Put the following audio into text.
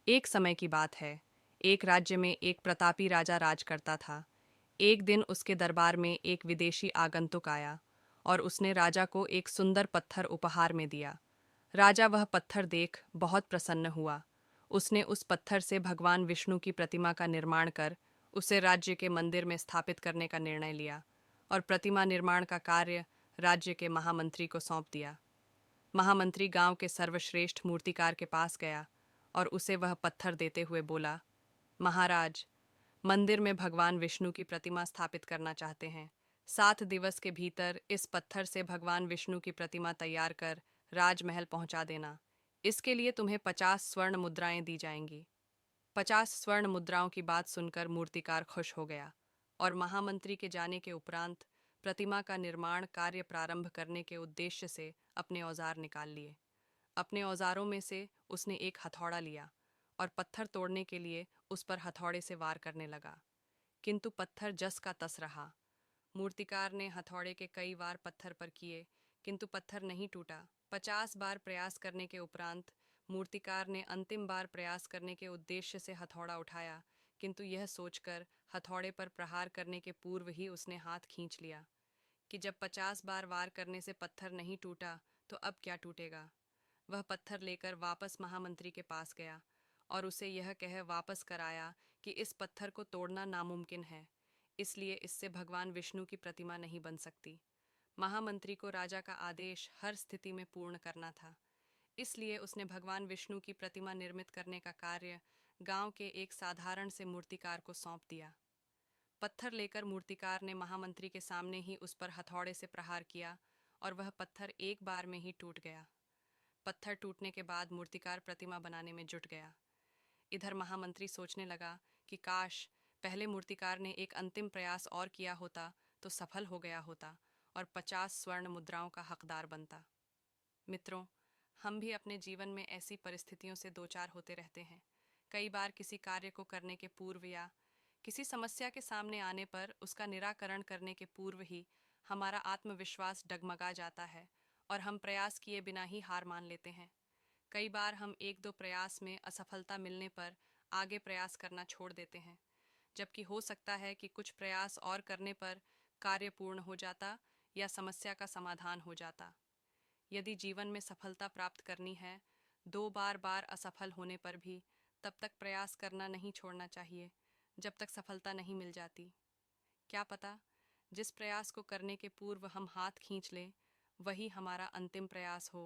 एक समय की बात है। एक राज्य में एक प्रतापी राजा राज करता था। एक दिन उसके दरबार में एक विदेशी आगंतुक आया और उसने राजा को एक सुंदर पत्थर उपहार में दिया। राजा वह पत्थर देख बहुत प्रसन्न हुआ। उसने उस पत्थर से भगवान विष्णु की प्रतिमा का निर्माण कर उसे राज्य के मंदिर में स्थापित करने का निर्णय लिया और प्रतिमा निर्माण का कार्य राज्य के महामंत्री को सौंप दिया। महामंत्री गांव के सर्वश्रेष्ठ मूर्तिकार के पास गया और उसे वह पत्थर देते हुए बोला, महाराज, मंदिर में भगवान विष्णु की प्रतिमा स्थापित करना चाहते हैं। 7 दिवस के भीतर इस पत्थर से भगवान विष्णु की प्रतिमा तैयार कर राजमहल पहुंचा देना। इसके लिए तुम्हें 50 स्वर्ण मुद्राएं दी जाएंगी। 50 स्वर्ण मुद्राओं की बात सुनकर मूर्तिकार खुश हो गया और महामंत्री के जाने के उपरांत प्रतिमा का निर्माण कार्य प्रारंभ करने के उद्देश्य से अपने औजार निकाल लिए। अपने औजारों में से उसने एक हथौड़ा लिया और पत्थर तोड़ने के लिए उस पर हथौड़े से वार करने लगा, किंतु पत्थर जस का तस रहा। मूर्तिकार ने हथौड़े के कई वार पत्थर पर किए, किंतु पत्थर नहीं टूटा। 50 बार प्रयास करने के उपरांत मूर्तिकार ने अंतिम बार प्रयास करने के उद्देश्य से हथौड़ा उठाया, किंतु यह सोचकर हथौड़े पर प्रहार करने के पूर्व ही उसने हाथ खींच लिया कि जब 50 बार वार करने से पत्थर नहीं टूटा तो अब क्या टूटेगा। वह पत्थर लेकर वापस महामंत्री के पास गया और उसे यह कह वापस कराया कि इस पत्थर को तोड़ना नामुमकिन है, इसलिए इससे भगवान विष्णु की प्रतिमा नहीं बन सकती। महामंत्री को राजा का आदेश हर स्थिति में पूर्ण करना था, इसलिए उसने भगवान विष्णु की प्रतिमा निर्मित करने का कार्य गांव के एक साधारण से मूर्तिकार को सौंप दिया। पत्थर लेकर मूर्तिकार ने महामंत्री के सामने ही उस पर हथौड़े से प्रहार किया और वह पत्थर एक बार में ही टूट गया। पत्थर टूटने के बाद मूर्तिकार प्रतिमा बनाने में जुट गया। इधर महामंत्री सोचने लगा कि काश पहले मूर्तिकार ने एक अंतिम प्रयास और किया होता तो सफल हो गया होता और 50 स्वर्ण मुद्राओं का हकदार बनता। मित्रों, हम भी अपने जीवन में ऐसी परिस्थितियों से दो चार होते रहते हैं। कई बार किसी कार्य को करने के पूर्व या किसी समस्या के सामने आने पर उसका निराकरण करने के पूर्व ही हमारा आत्मविश्वास डगमगा जाता है और हम प्रयास किए बिना ही हार मान लेते हैं। कई बार हम एक दो प्रयास में असफलता मिलने पर आगे प्रयास करना छोड़ देते हैं, जबकि हो सकता है कि कुछ प्रयास और करने पर कार्य पूर्ण हो जाता या समस्या का समाधान हो जाता। यदि जीवन में सफलता प्राप्त करनी है, दो बार बार असफल होने पर भी तब तक प्रयास करना नहीं छोड़ना चाहिए जब तक सफलता नहीं मिल जाती। क्या पता, जिस प्रयास को करने के पूर्व हम हाथ खींच लें, वही हमारा अंतिम प्रयास हो।